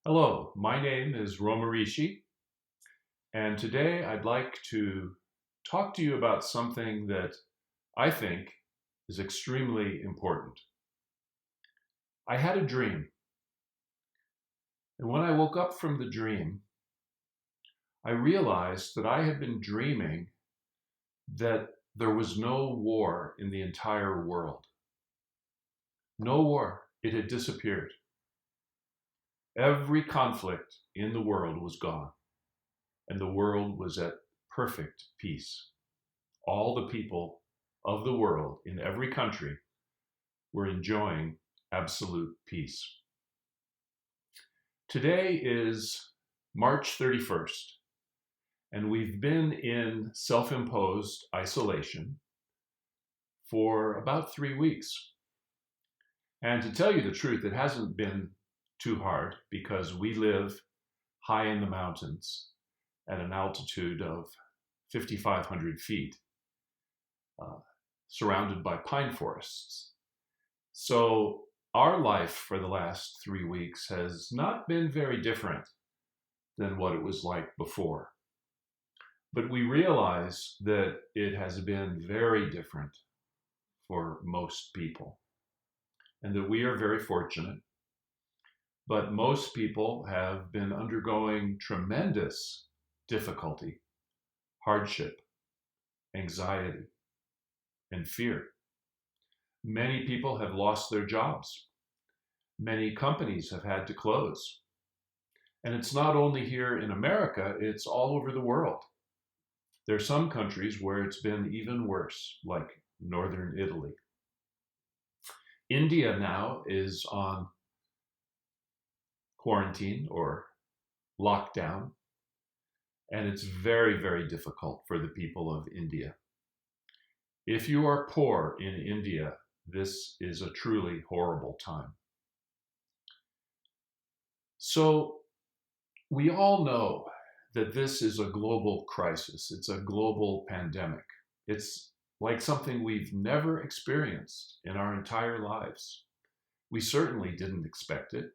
Hello, my name is Romarishi, and today I'd like to talk to you about something that I think is extremely important. I had a dream, and when I woke up from the dream, I realized that I had been dreaming that there was no war in the entire world. No war. It had disappeared. Every conflict in the world was gone, and the world was at perfect peace. All the people of the world in every country were enjoying absolute peace. Today is March 31st, and we've been in self-imposed isolation for about 3 weeks. And to tell you the truth, it hasn't been too hard because we live high in the mountains at an altitude of 5,500 feet, uh, surrounded by pine forests. So our life for the last 3 weeks has not been very different than what it was like before. But we realize that it has been very different for most people and that we are very fortunate. But most people have been undergoing tremendous difficulty, hardship, anxiety, and fear. Many people have lost their jobs. Many companies have had to close. And it's not only here in America, it's all over the world. There are some countries where it's been even worse, like northern Italy. India now is on quarantine or lockdown, and it's very, very difficult for the people of India. If you are poor in India, this is a truly horrible time. So we all know that this is a global crisis. It's a global pandemic. It's like something we've never experienced in our entire lives. We certainly didn't expect it.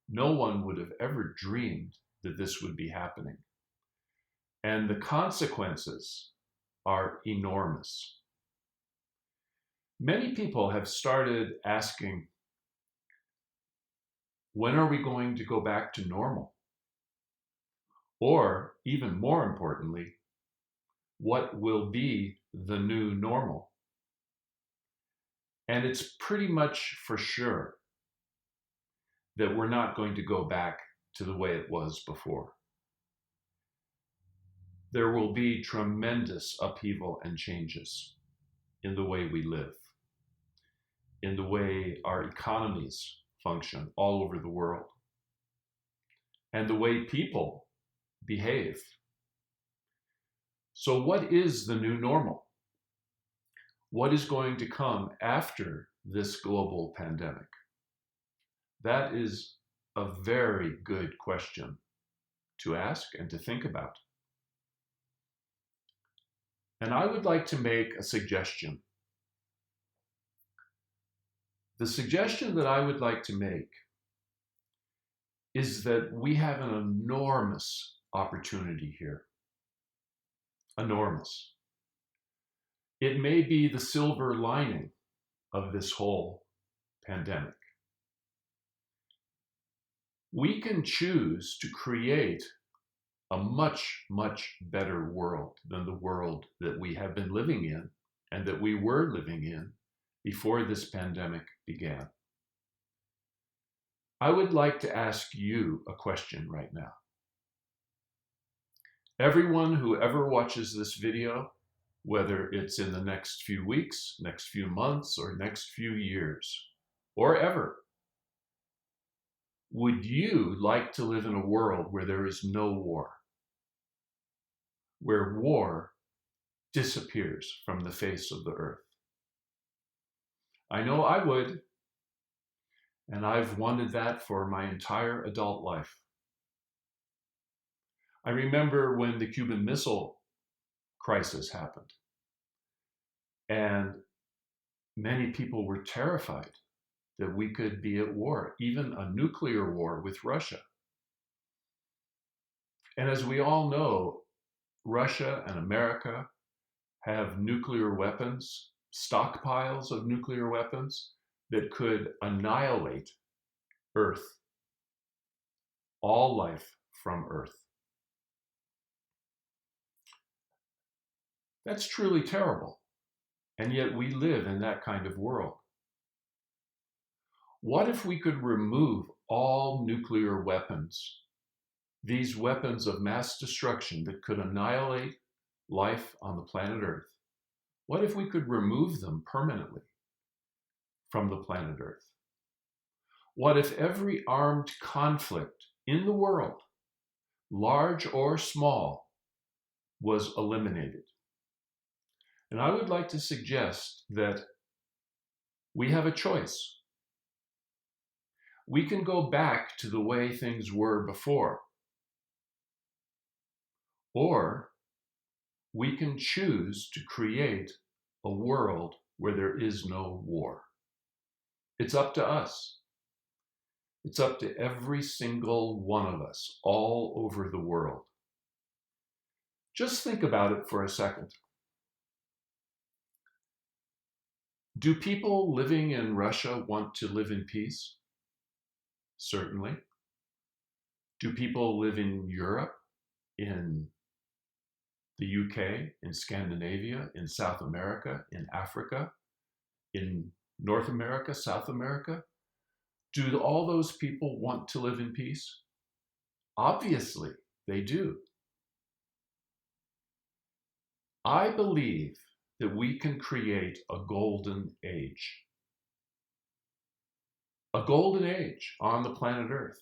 No one would have ever dreamed that this would be happening. And the consequences are enormous. Many people have started asking, when are we going to go back to normal? Or, even more importantly, what will be the new normal? And it's pretty much for sure that we're not going to go back to the way it was before. There will be tremendous upheaval and changes in the way we live, in the way our economies function all over the world, and the way people behave. So what is the new normal? What is going to come after this global pandemic? That is a very good question to ask and to think about. And I would like to make a suggestion. The suggestion that I would like to make is that we have an enormous opportunity here. Enormous. It may be the silver lining of this whole pandemic. We can choose to create a much, much better world than the world that we have been living in and that we were living in before this pandemic began. I would like to ask you a question right now. Everyone who ever watches this video, whether it's in the next few weeks, next few months, or next few years, or ever, would you like to live in a world where there is no war? Where war disappears from the face of the earth? I know I would, and I've wanted that for my entire adult life. I remember when the Cuban Missile Crisis happened, and many people were terrified that we could be at war, even a nuclear war with Russia. And as we all know, Russia and America have nuclear weapons, stockpiles of nuclear weapons that could annihilate Earth, all life from Earth. That's truly terrible. And yet we live in that kind of world. What if we could remove all nuclear weapons, these weapons of mass destruction that could annihilate life on the planet Earth? What if we could remove them permanently from the planet Earth? What if every armed conflict in the world, large or small, was eliminated? And I would like to suggest that we have a choice. We can go back to the way things were before, or we can choose to create a world where there is no war. It's up to us. It's up to every single one of us all over the world. Just think about it for a second. Do people living in Russia want to live in peace? Certainly. Do people live in Europe, in the UK, in Scandinavia, in South America, in Africa, in North America, South America? Do all those people want to live in peace? Obviously, they do. I believe that we can create a golden age. A golden age on the planet Earth,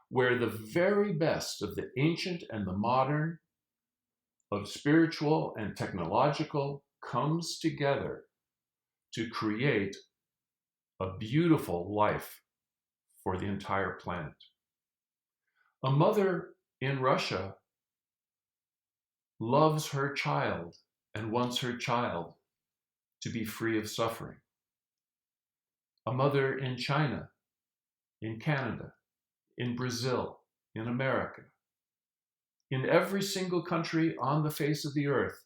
where the very best of the ancient and the modern, of spiritual and technological, comes together to create a beautiful life for the entire planet. A mother in Russia loves her child and wants her child to be free of suffering. A mother in China, in Canada, in Brazil, in America, in every single country on the face of the earth,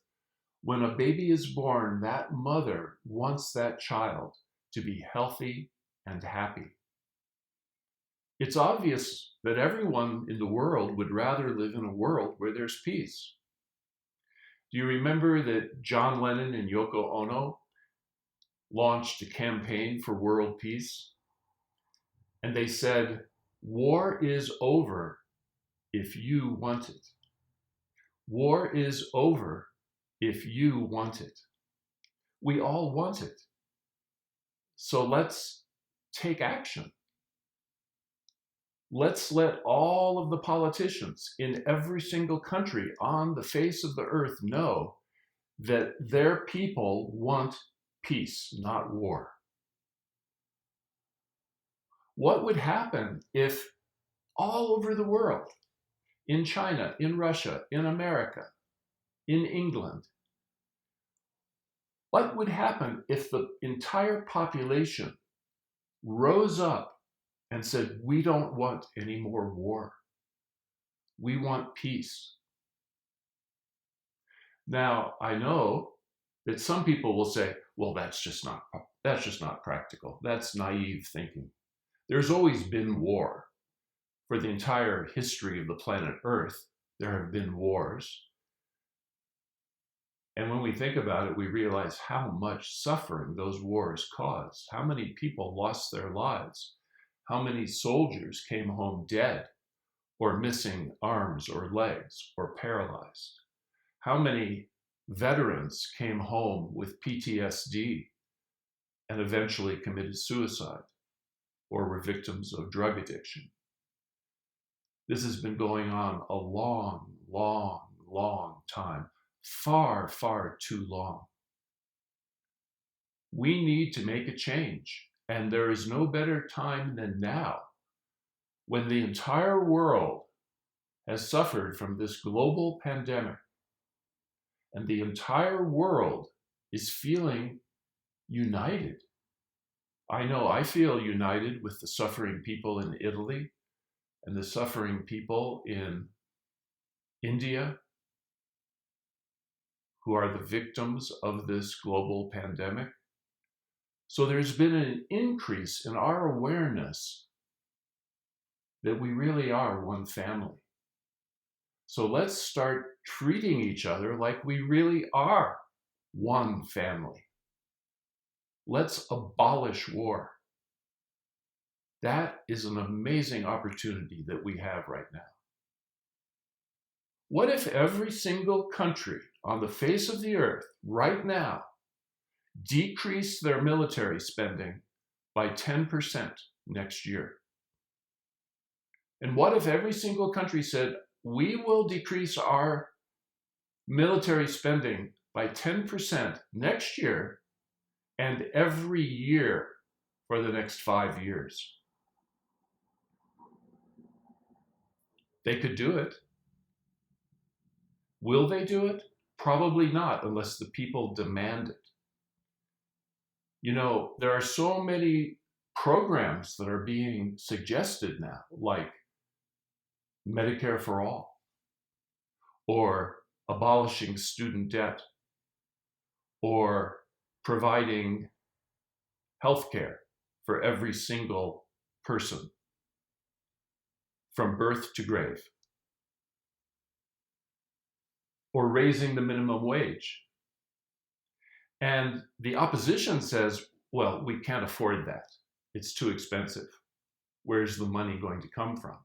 when a baby is born, that mother wants that child to be healthy and happy. It's obvious that everyone in the world would rather live in a world where there's peace. Do you remember that John Lennon and Yoko Ono launched a campaign for world peace? And they said, "War is over if you want it. War is over if you want it." We all want it. So let's take action. Let's let all of the politicians in every single country on the face of the earth know that their people want peace, not war. What would happen if all over the world, in China, in Russia, in America, in England, what would happen if the entire population rose up and said, "We don't want any more war. We want peace"? Now, I know that some people will say, "Well, that's just not practical. That's naive thinking. There's always been war. For the entire history of the planet Earth, there have been wars." And when we think about it, we realize how much suffering those wars caused, how many people lost their lives, how many soldiers came home dead or missing arms or legs or paralyzed, how many veterans came home with PTSD and eventually committed suicide or were victims of drug addiction. This has been going on a long, long, long time. Far, far too long. We need to make a change, and there is no better time than now, when the entire world has suffered from this global pandemic, and the entire world is feeling united. I know I feel united with the suffering people in Italy and the suffering people in India, who are the victims of this global pandemic. So there's been an increase in our awareness that we really are one family. So let's start treating each other like we really are one family. Let's abolish war. That is an amazing opportunity that we have right now. What if every single country on the face of the earth right now decreased their military spending by 10% next year? And what if every single country said, we will decrease our military spending by 10% next year and every year for the next 5 years? They could do it. Will they do it? Probably not, unless the people demand it. You know, there are so many programs that are being suggested now, like Medicare for all, or abolishing student debt, or providing health care for every single person from birth to grave, or raising the minimum wage. And the opposition says, well, we can't afford that. It's too expensive. Where's the money going to come from?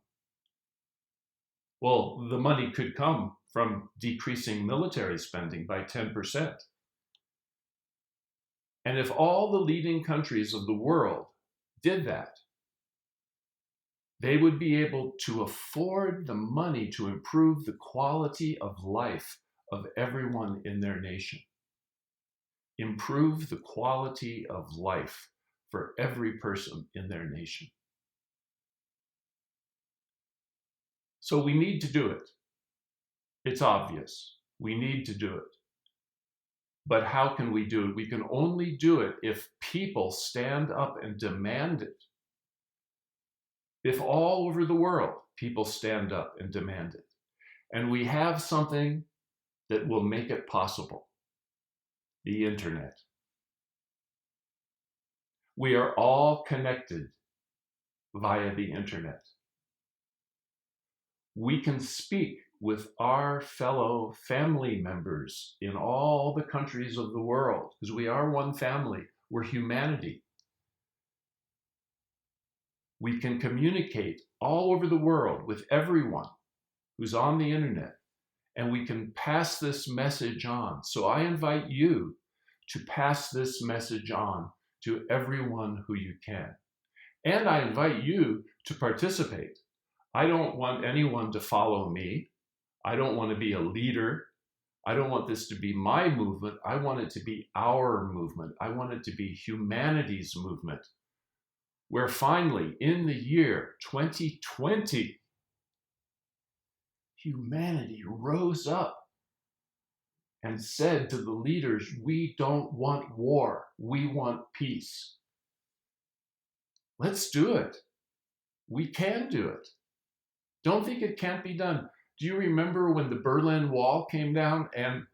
Well, the money could come from decreasing military spending by 10%. And if all the leading countries of the world did that, they would be able to afford the money to improve the quality of life of everyone in their nation. Improve the quality of life for every person in their nation. So we need to do it. It's obvious. We need to do it. But how can we do it? We can only do it if people stand up and demand it. If all over the world people stand up and demand it. And we have something that will make it possible. The internet. We are all connected via the internet. We can speak with our fellow family members in all the countries of the world, because we are one family. We're humanity. We can communicate all over the world with everyone who's on the internet, and we can pass this message on. So I invite you to pass this message on to everyone who you can. And I invite you to participate. I don't want anyone to follow me. I don't want to be a leader. I don't want this to be my movement. I want it to be our movement. I want it to be humanity's movement, where finally, in the year 2020, humanity rose up and said to the leaders, we don't want war. We want peace. Let's do it. We can do it. Don't think it can't be done. Do you remember when the Berlin Wall came down and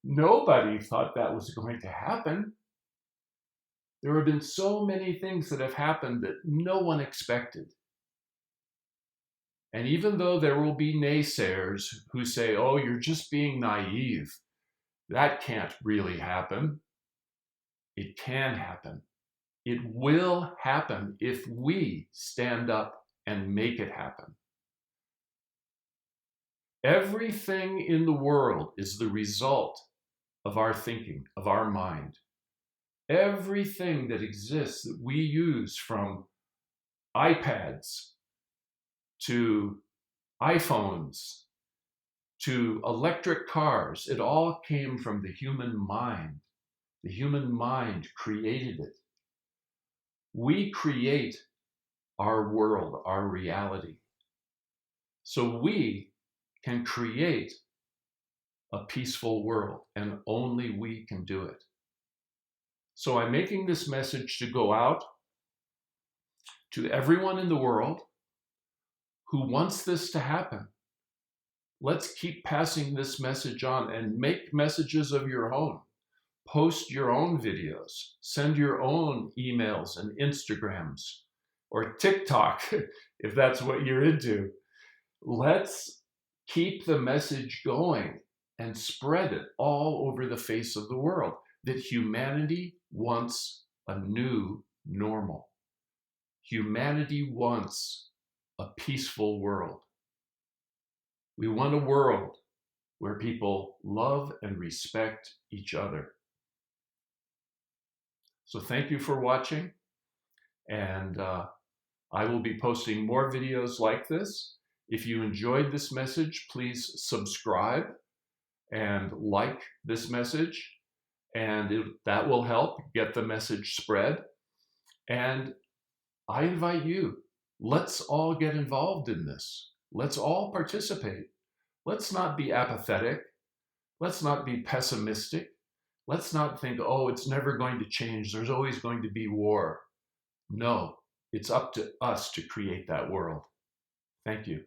nobody thought that was going to happen? There have been so many things that have happened that no one expected. And even though there will be naysayers who say, oh, you're just being naive, that can't really happen. It can happen. It will happen if we stand up and make it happen. Everything in the world is the result of our thinking, of our mind. Everything that exists that we use, from iPads to iPhones to electric cars, it all came from the human mind. The human mind created it. We create our world, our reality. So we can create a peaceful world, and only we can do it. So I'm making this message to go out to everyone in the world who wants this to happen. Let's keep passing this message on and make messages of your own. Post your own videos, send your own emails and Instagrams, or TikTok, if that's what you're into. Let's keep the message going and spread it all over the face of the world that humanity wants a new normal. Humanity wants a peaceful world. We want a world where people love and respect each other. So thank you for watching, and I will be posting more videos like this. If you enjoyed this message, please subscribe and like this message, and that will help get the message spread. And I invite you, let's all get involved in this. Let's all participate. Let's not be apathetic. Let's not be pessimistic. Let's not think, oh, it's never going to change. There's always going to be war. No, it's up to us to create that world. Thank you.